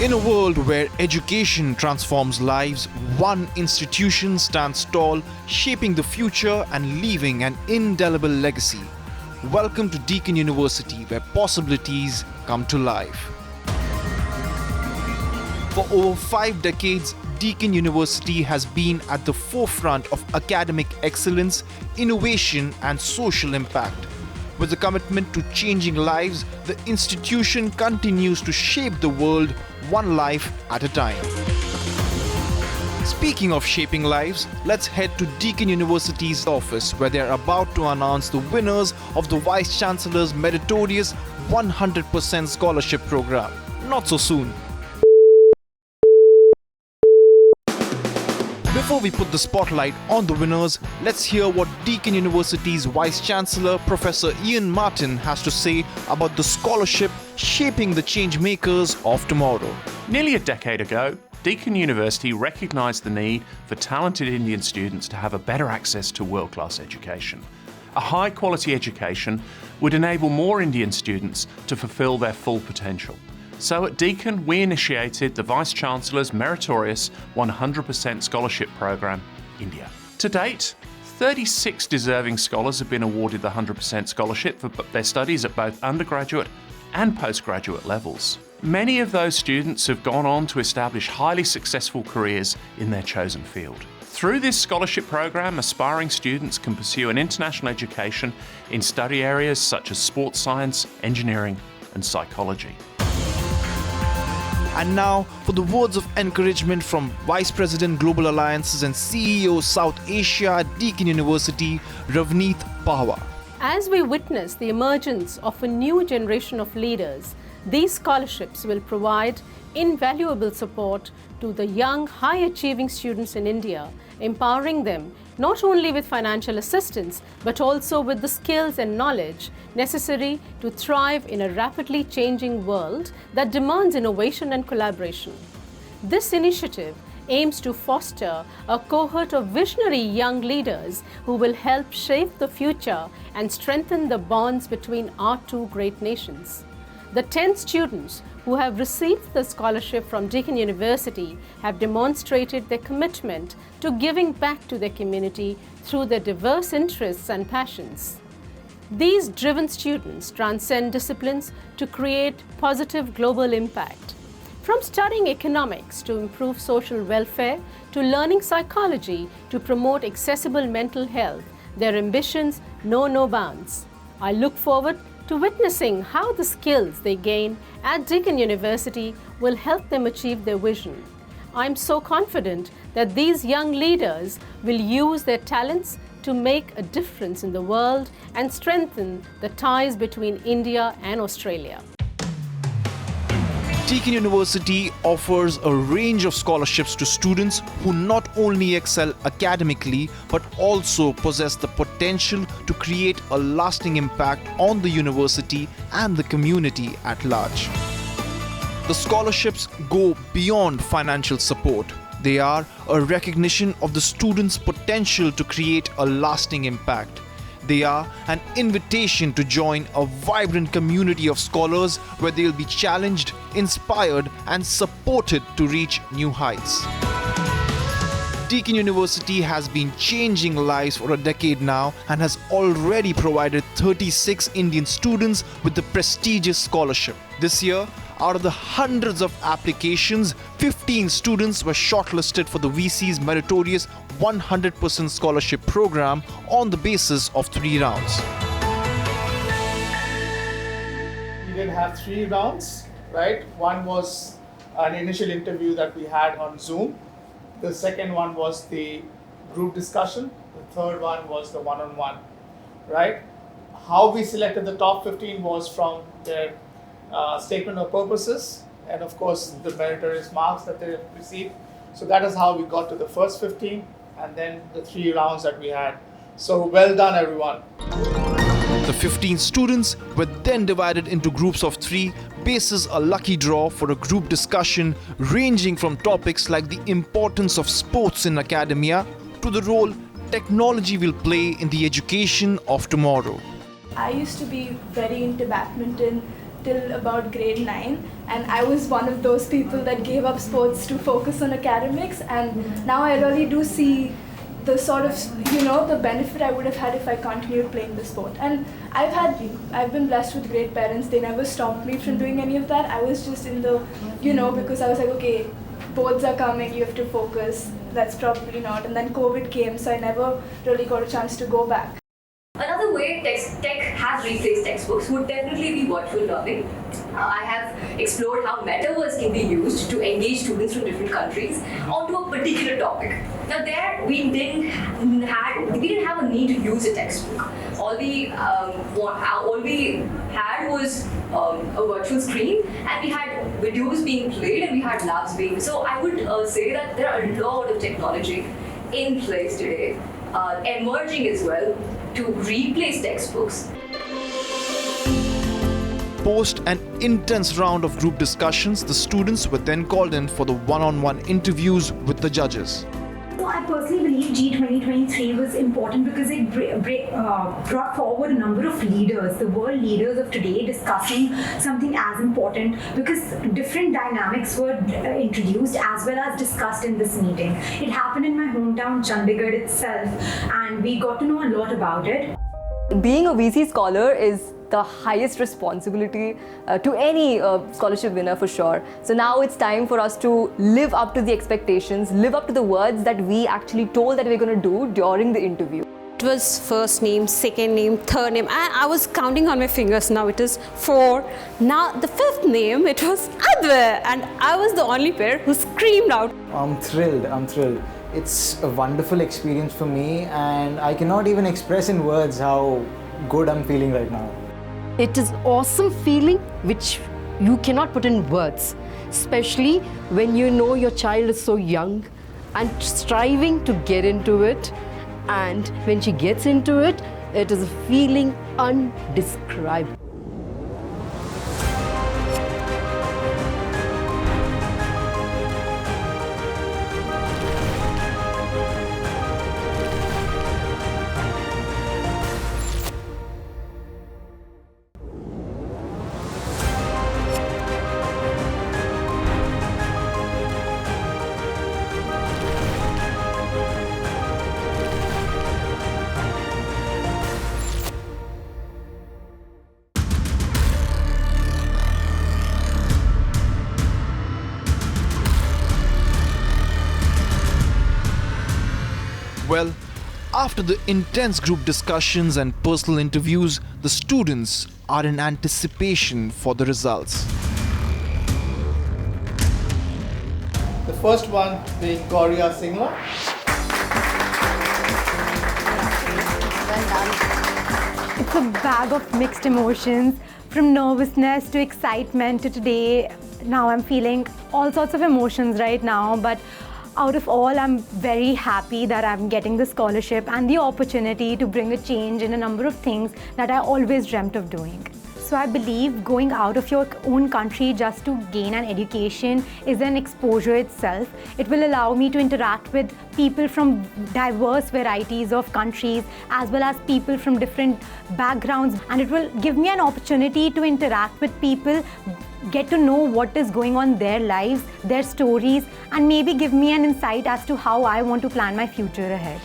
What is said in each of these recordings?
In a world where education transforms lives, one institution stands tall, shaping the future and leaving an indelible legacy. Welcome to Deakin University, where possibilities come to life. For over 5 decades, Deakin University has been at the forefront of academic excellence, innovation, and social impact. With a commitment to changing lives, the institution continues to shape the world one life at a time. Speaking of shaping lives, let's head to Deakin University's office, where they are about to announce the winners of the Vice Chancellor's Meritorious 100% Scholarship Program. Not so soon. Before we put the spotlight on the winners, let's hear what Deakin University's Vice Chancellor, Professor Ian Martin, has to say about the scholarship shaping the change makers of tomorrow. Nearly a decade ago, Deakin University recognised the need for talented Indian students to have a better access to world-class education. A high-quality education would enable more Indian students to fulfil their full potential. So at Deakin, we initiated the Vice-Chancellor's Meritorious 100% Scholarship Program, India. To date, 36 deserving scholars have been awarded the 100% scholarship for their studies at both undergraduate and postgraduate levels. Many of those students have gone on to establish highly successful careers in their chosen field. Through this scholarship program, aspiring students can pursue an international education in study areas such as sports science, engineering, and psychology. And now, for the words of encouragement from Vice President Global Alliances and CEO South Asia at Deakin University, Ravneet Pahwa. As we witness the emergence of a new generation of leaders, these scholarships will provide invaluable support to the young, high-achieving students in India, empowering them not only with financial assistance, but also with the skills and knowledge necessary to thrive in a rapidly changing world that demands innovation and collaboration. This initiative aims to foster a cohort of visionary young leaders who will help shape the future and strengthen the bonds between our two great nations. The 10 students who have received the scholarship from Deakin University have demonstrated their commitment to giving back to their community through their diverse interests and passions. These driven students transcend disciplines to create positive global impact. From studying economics to improve social welfare, to learning psychology to promote accessible mental health, their ambitions know no bounds. I look forward to witnessing how the skills they gain at Deakin University will help them achieve their vision. I'm so confident that these young leaders will use their talents to make a difference in the world and strengthen the ties between India and Australia. Deakin University offers a range of scholarships to students who not only excel academically but also possess the potential to create a lasting impact on the university and the community at large. The scholarships go beyond financial support. They are a recognition of the students' potential to create a lasting impact. They are an invitation to join a vibrant community of scholars where they'll be challenged, inspired, and supported to reach new heights. Deakin University has been changing lives for a decade now and has already provided 36 Indian students with the prestigious scholarship. This year, out of the hundreds of applications, 15 students were shortlisted for the VC's Meritorious 100% Scholarship Program on the basis of 3 rounds. We did have 3 rounds, right? One was an initial interview that we had on Zoom. The second one was the group discussion. The third one was the one-on-one, right? How we selected the top 15 was from their statement of purposes and of course the meritorious marks that they received. So that is how we got to the first 15 and then the 3 rounds that we had. So well done everyone. The 15 students were then divided into groups of 3 basis a lucky draw for a group discussion ranging from topics like the importance of sports in academia to the role technology will play in the education of tomorrow. I used to be very into badminton till about grade 9, and I was one of those people that gave up sports to focus on academics, and now I really do see the sort of, the benefit I would have had if I continued playing the sport. And I've been blessed with great parents. They never stopped me from doing any of that. I was just in the, because I was like, okay, boards are coming, you have to focus. That's probably not. And then COVID came, so I never really got a chance to go back. Another way tech has replaced textbooks would definitely be virtual learning. I have explored how metaverse can be used to engage students from different countries onto a particular topic. Now there, we didn't have a need to use a textbook. All we had was a virtual screen, and we had videos being played, and we had labs being. So I would say that there are a lot of technology in place today, emerging as well, to replace textbooks. Post an intense round of group discussions, the students were then called in for the one-on-one interviews with the judges. So I personally believe G 2023 was important because it brought forward a number of leaders, the world leaders of today, discussing something as important, because different dynamics were introduced as well as discussed in this meeting. It happened in my hometown, Chandigarh itself, and we got to know a lot about it. Being a VC scholar is the highest responsibility to any scholarship winner for sure. So now it's time for us to live up to the expectations, live up to the words that we actually told that we're going to do during the interview. It was first name, second name, third name, and I was counting on my fingers. Now it is 4. Now the 5th name, it was Advait, and I was the only pair who screamed out. I'm thrilled. It's a wonderful experience for me, and I cannot even express in words how good I'm feeling right now. It is awesome feeling which you cannot put in words, especially when you know your child is so young and striving to get into it, and when she gets into it, it is a feeling undescribable. Well, after the intense group discussions and personal interviews, the students are in anticipation for the results. The first one being Gauriya Singla. It's a bag of mixed emotions, from nervousness to excitement to today. Now I'm feeling all sorts of emotions right now, but out of all, I'm very happy that I'm getting the scholarship and the opportunity to bring a change in a number of things that I always dreamt of doing. So I believe going out of your own country just to gain an education is an exposure itself. It will allow me to interact with people from diverse varieties of countries as well as people from different backgrounds, and it will give me an opportunity to interact with people, get to know what is going on in their lives, their stories, and maybe give me an insight as to how I want to plan my future ahead.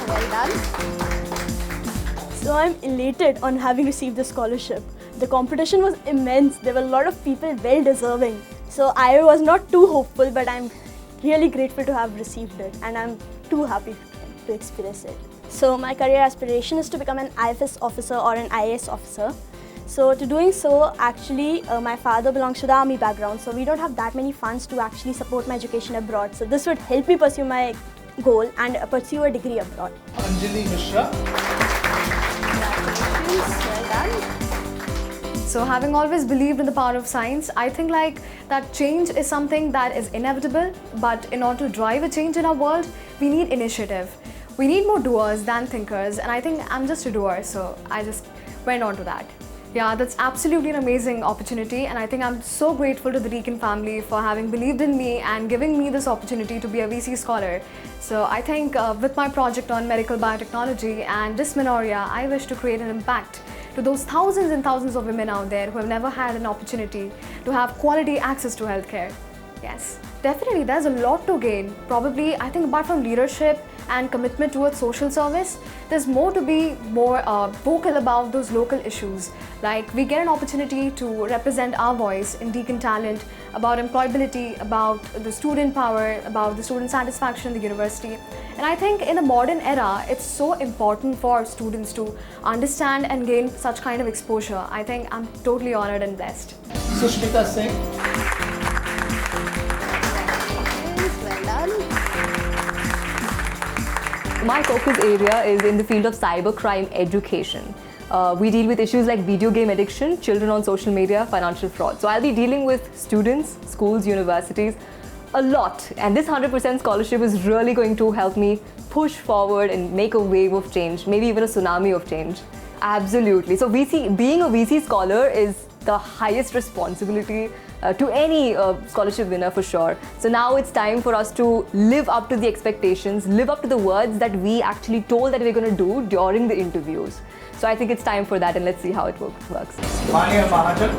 Well done. So I'm elated on having received the scholarship. The competition was immense. There were a lot of people well deserving. So I was not too hopeful, but I'm really grateful to have received it, and I'm too happy to experience it. So my career aspiration is to become an IFS officer or an IAS officer. So to doing so, actually, my father belongs to the army background, so we don't have that many funds to actually support my education abroad. So this would help me pursue my goal and pursue a degree abroad. Anjali Mishra. Congratulations, well done. So having always believed in the power of science, I think that change is something that is inevitable, but in order to drive a change in our world, we need initiative. We need more doers than thinkers, and I think I'm just a doer, so I just went on to that. Yeah, that's absolutely an amazing opportunity, and I think I'm so grateful to the Deakin family for having believed in me and giving me this opportunity to be a VC scholar. So I think with my project on medical biotechnology and dysmenorrhea, I wish to create an impact to those thousands and thousands of women out there who have never had an opportunity to have quality access to healthcare. Yes, definitely there's a lot to gain. Probably, I think apart from leadership and commitment towards social service, there's more to be more vocal about those local issues. Like we get an opportunity to represent our voice in Deakin Talent, about employability, about the student power, about the student satisfaction in the university. And I think in a modern era, it's so important for students to understand and gain such kind of exposure. I think I'm totally honored and blessed. Sushmita Singh. Well done. My focus area is in the field of cybercrime education. We deal with issues like video game addiction, children on social media, financial fraud. So I'll be dealing with students, schools, universities, a lot. And this 100% scholarship is really going to help me push forward and make a wave of change, maybe even a tsunami of change. Absolutely. So being a VC scholar is the highest responsibility to any scholarship winner for sure. So now it's time for us to live up to the expectations, live up to the words that we actually told that we're going to do during the interviews. So I think it's time for that, and let's see how it works. Mania Mahajan.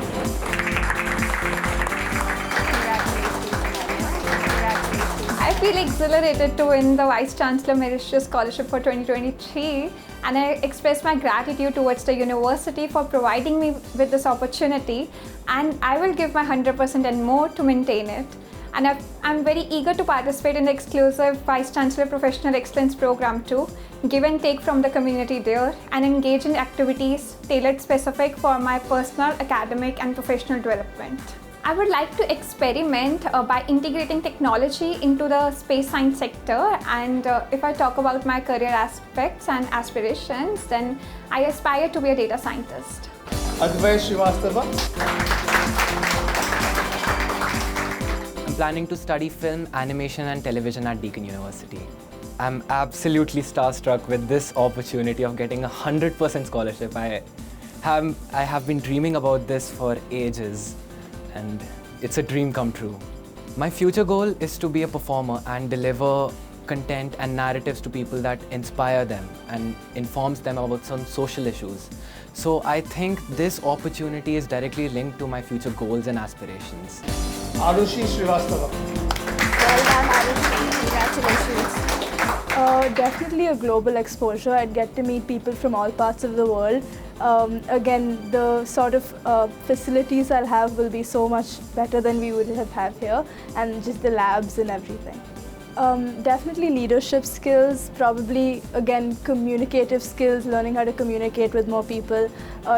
I feel exhilarated to win the Vice Chancellor Meritorious Scholarship for 2023, and I express my gratitude towards the university for providing me with this opportunity, and I will give my 100% and more to maintain it. And I'm very eager to participate in the exclusive Vice Chancellor Professional Excellence Program too, give and take from the community there, and engage in activities tailored specific for my personal, academic and professional development. I would like to experiment by integrating technology into the space science sector, and if I talk about my career aspects and aspirations, then I aspire to be a data scientist. Advay Srivastava. I'm planning to study film, animation and television at Deakin University. I'm absolutely starstruck with this opportunity of getting a 100% scholarship. I have been dreaming about this for ages, and it's a dream come true. My future goal is to be a performer and deliver content and narratives to people that inspire them and informs them about some social issues. So I think this opportunity is directly linked to my future goals and aspirations. Arushi Srivastava. Well done, Arushi. Congratulations. Definitely a global exposure. I'd get to meet people from all parts of the world. Again, the sort of facilities I'll have will be so much better than we would have had here, and just the labs and everything. Definitely leadership skills, probably again communicative skills, learning how to communicate with more people,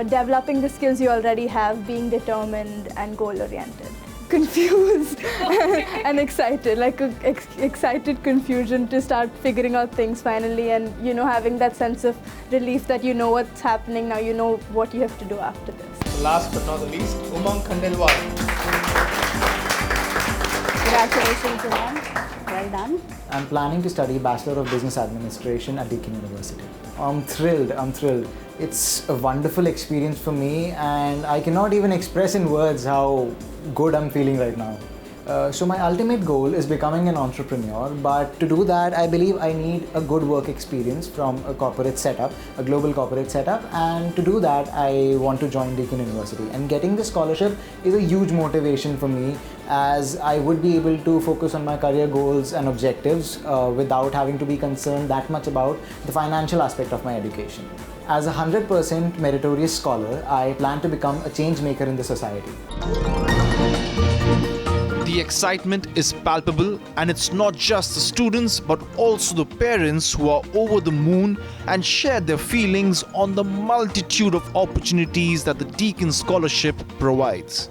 developing the skills you already have, being determined and goal-oriented. Confused and excited, like a excited confusion to start figuring out things finally, and having that sense of relief that you know what's happening now, you know what you have to do after this. Last but not the least, Umang Khandelwal. Congratulations, Umang. Well done. I'm planning to study Bachelor of Business Administration at Deakin University. I'm thrilled. It's a wonderful experience for me, and I cannot even express in words how good I'm feeling right now. So my ultimate goal is becoming an entrepreneur, but to do that I believe I need a good work experience from a corporate setup, a global corporate setup, and to do that I want to join Deakin University. And getting this scholarship is a huge motivation for me, as I would be able to focus on my career goals and objectives without having to be concerned that much about the financial aspect of my education. As a 100% meritorious scholar, I plan to become a change maker in the society. The excitement is palpable, and it's not just the students but also the parents who are over the moon and share their feelings on the multitude of opportunities that the Deakin Scholarship provides.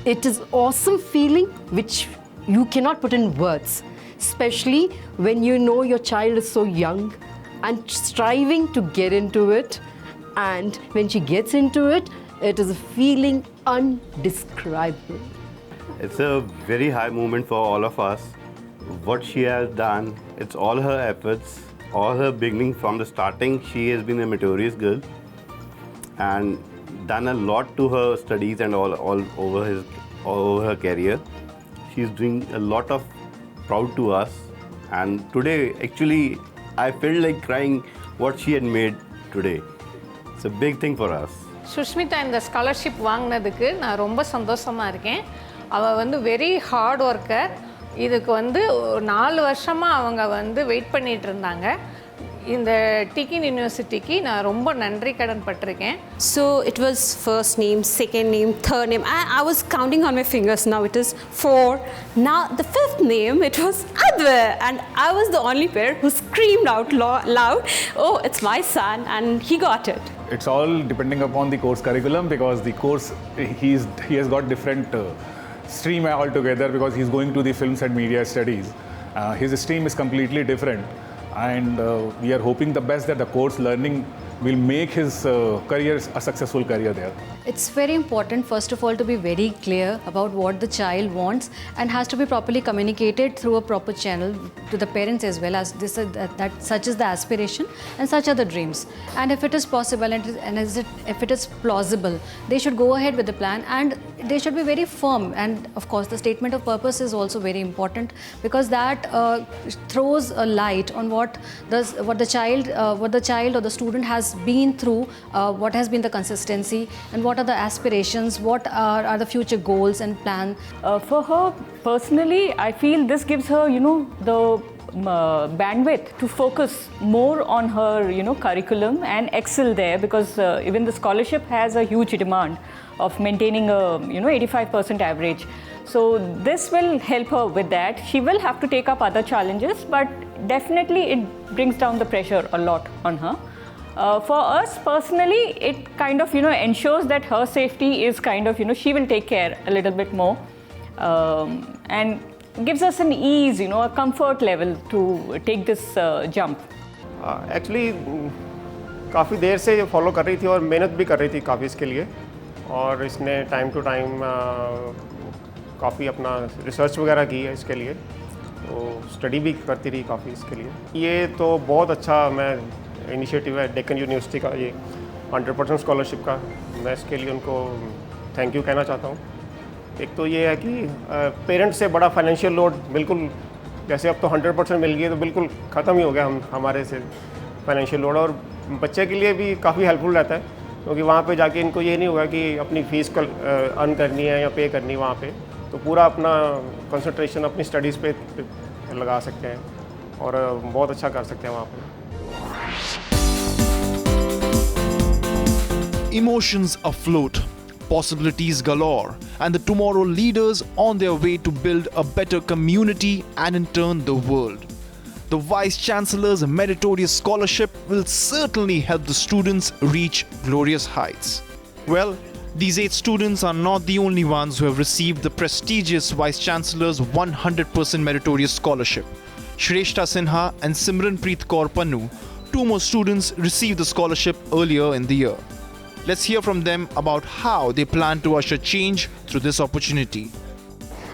It is awesome feeling which you cannot put in words, especially when you know your child is so young and striving to get into it, and when she gets into it, it is a feeling undescribable. It's a very high moment for all of us. What she has done, it's all her efforts, all her beginning from the starting. She has been a meritorious girl, and done a lot to her studies and all over her career. She's doing a lot of proud to us. And today, actually, I felt like crying what she had made today. It's a big thing for us. Sushmita இந்த scholarship வாங்கினதுக்கு நான் ரொம்ப சந்தோஷமாக இருக்கேன். அவள் வந்து very hard worker. இதுக்கு வந்து 4 வருஷமாக அவங்க வெயிட் பண்ணிகிட்டு இருந்தாங்க. இந்த Deakin Universityக்கு நான் ரொம்ப நன்றி கடன் பட்டிருக்கேன். So it was first name, second name, third name. I was counting on my fingers. Now it is 4. Now the 5th name, it was Adwa. And I was the only parent who screamed out loud, oh, it's my son, and he got it. It's all depending upon the course curriculum, because the course, he has got different stream altogether, because he's going to the films and media studies. His stream is completely different. And we are hoping the best that the course learning will make his career a successful career there. It's very important, first of all, to be very clear about what the child wants and has to be properly communicated through a proper channel to the parents as well, as this that such is the aspiration and such are the dreams. And if it is possible if it is plausible, they should go ahead with the plan, and they should be very firm. And of course, the statement of purpose is also very important, because that throws a light on what the child or the student has been through, what has been the consistency, and what are the aspirations, what are the future goals and plans. For her personally, I feel this gives her, the bandwidth to focus more on her, curriculum and excel there, because even the scholarship has a huge demand of maintaining a, 85% average. So this will help her with that. She will have to take up other challenges, but definitely it brings down the pressure a lot on her. For us personally, it kind of, ensures that her safety is kind of, she will take care a little bit more, and gives us an ease, a comfort level to take this jump. Actually, काफ़ी देर से follow कर रही थी और मेहनत भी कर रही थी काफ़ी इसके लिए, और इसने टाइम टू टाइम काफ़ी अपना रिसर्च वगैरह की है इसके लिए, तो स्टडी भी करती रही काफ़ी इसके लिए. ये तो बहुत अच्छा इनिशिएटिव है डेक्कन यूनिवर्सिटी का, ये 100% स्कॉलरशिप का. मैं इसके लिए उनको थैंक यू कहना चाहता हूँ. एक तो ये है कि पेरेंट्स से बड़ा फाइनेंशियल लोड बिल्कुल, जैसे अब तो 100% मिल गई तो बिल्कुल ख़त्म ही हो गया हमारे से फाइनेंशियल लोड, और बच्चे के लिए भी काफ़ी हेल्पफुल रहता है, क्योंकि वहाँ पे जाके इनको ये नहीं होगा कि अपनी फ़ीस अर्न करनी है या पे करनी है वहाँ पे, तो पूरा अपना कंसंट्रेशन अपनी स्टडीज़ पे लगा सकते हैं और बहुत अच्छा कर सकते हैं वहाँ पे. Emotions afloat, possibilities galore, and the tomorrow leaders on their way to build a better community and in turn the world. The Vice Chancellor's Meritorious Scholarship will certainly help the students reach glorious heights. Well, these 8 students are not the only ones who have received the prestigious Vice Chancellor's 100% Meritorious Scholarship. Shrestha Sinha and Simranpreet Kaur Pannu, 2 more students, received the scholarship earlier in the year. Let's hear from them about how they plan to usher change through this opportunity.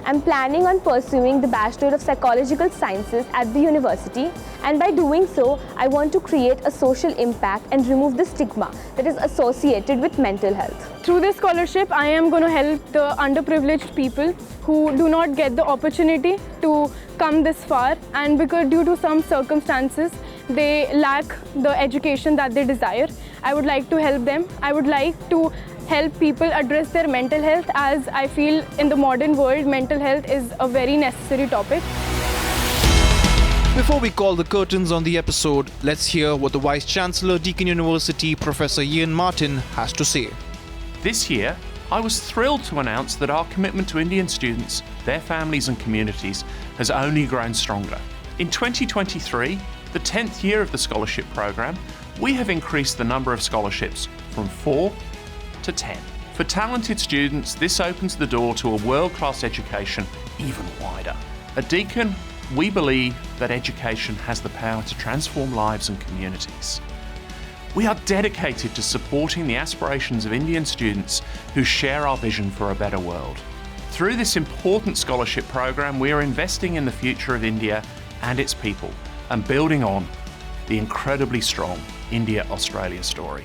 I'm planning on pursuing the Bachelor of Psychological Sciences at the university, and by doing so, I want to create a social impact and remove the stigma that is associated with mental health. Through this scholarship, I am going to help the underprivileged people who do not get the opportunity to come this far, and because due to some circumstances, they lack the education that they desire. I would like to help them. I would like to help people address their mental health, as I feel in the modern world, mental health is a very necessary topic. Before we call the curtains on the episode, let's hear what the Vice Chancellor, Deakin University, Professor Ian Martin, has to say. This year, I was thrilled to announce that our commitment to Indian students, their families and communities has only grown stronger. In 2023, the 10th year of the scholarship program, we have increased the number of scholarships from 4 to 10. For talented students, this opens the door to a world-class education even wider. At Deakin, we believe that education has the power to transform lives and communities. We are dedicated to supporting the aspirations of Indian students who share our vision for a better world. Through this important scholarship program, we are investing in the future of India and its people and building on the incredibly strong India-Australia story.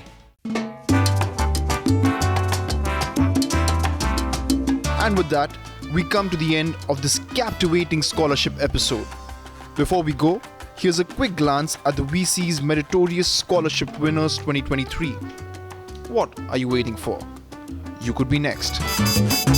And with that, we come to the end of this captivating scholarship episode. Before we go, here's a quick glance at the VC's Meritorious Scholarship Winners 2023. What are you waiting for? You could be next.